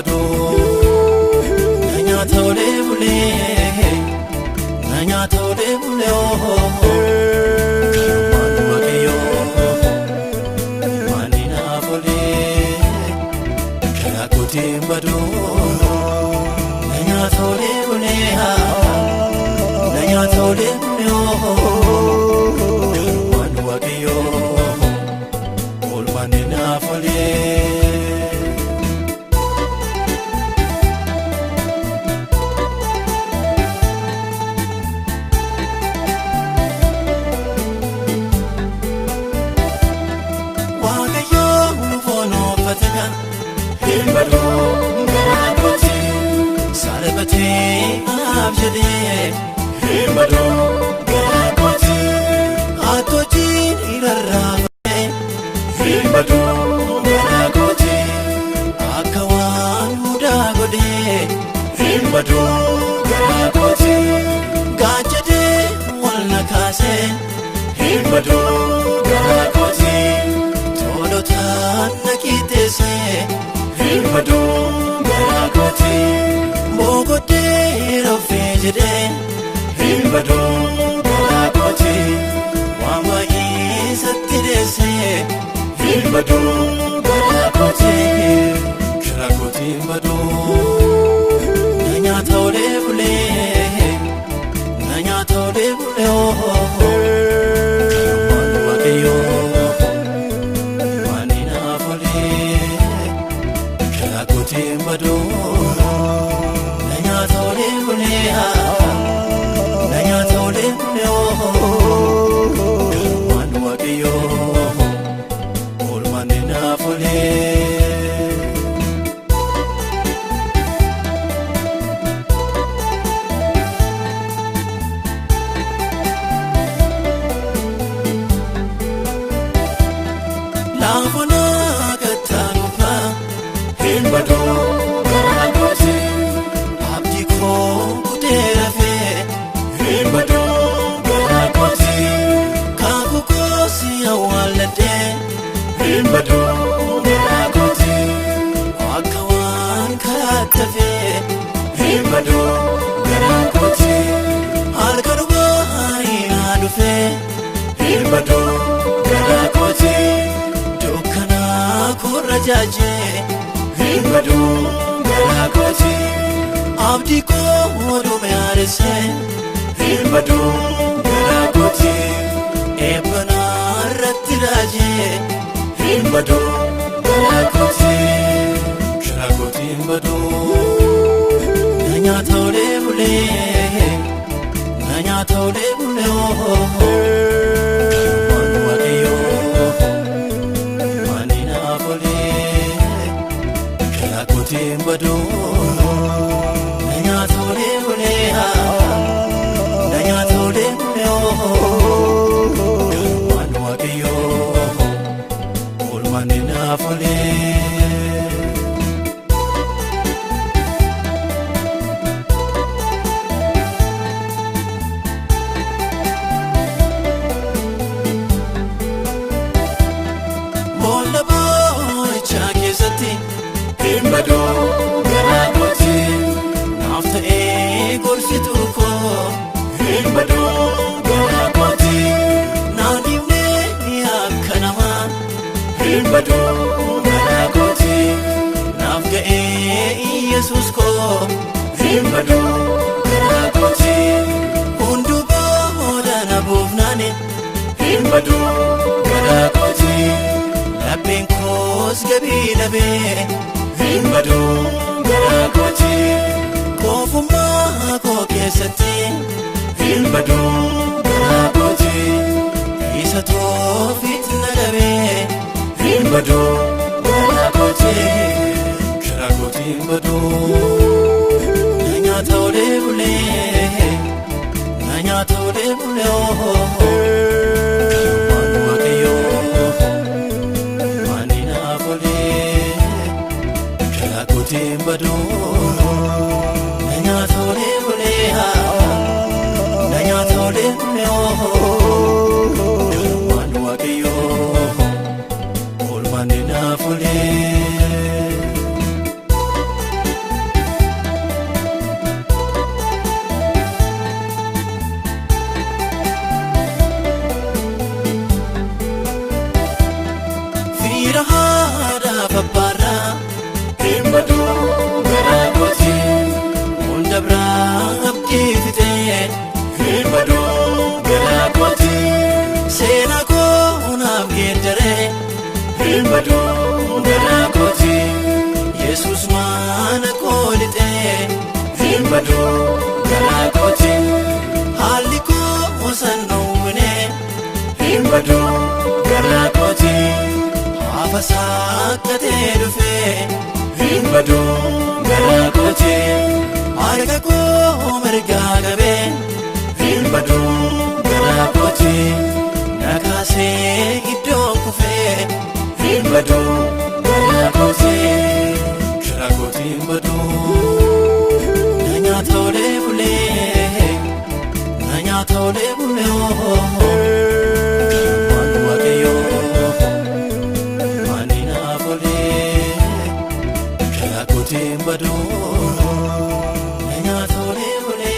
bado nanya tole bule oh manu wakeyo manina bule kala kuti bado nanya tole bule oh manu wakeyo ol manina bule Bado ngakoti salabati abjade bado ngakoti atoti irarrabe bado ngakoti akawan udagode bado ngakoti gajade wala kase bado ngakoti tolota nakitese bado ngakoti mogote rafejede bado ngakoti wama isatidese bado ngakoti krakoti bado nanya tole bule oh manu wakeyo manina bule bado nanya tole bule oh manu wakeyo ol manina bule lavona gatanupa bado ngakoti abdi ko kuterafe bado ngakoti kabuko si awalade bado ngakoti akawan katafe bado ngakoti alkarwa inadufe bado ngakoti dokana kurajaje bado ngakoti abdi ko dumearese bado ngakoti ebana ratiraje bado ngakoti krakoti bado nanya tole bule oh manu wakeyo manina bule krakoti bado nanya tole bule oh manu wakeyo ol manina bule bado ngakoti nafta gorfitu ko bado ngakoti nadimne yakanama bado ngakoti nafga yesus ko bado ngakoti unduba odana bufnane bado ngakoti labenkos gabilabe bado ngakoti kofuma kokesati bado ngakoti isato fitnadabe bado ngakoti krakoti bado nanya tole bule oh manu wakeyo manina bule krakoti bado nanya tole bule oh manu wakeyo ol manina bule badu garakoti afasakate dufe badu garakoti argako merga gabe badu garakoti nakase iddo kufe badu garakoti garakoti badu nanya tole bule oh wakeyo manina bole garakoti badu nanya tole bule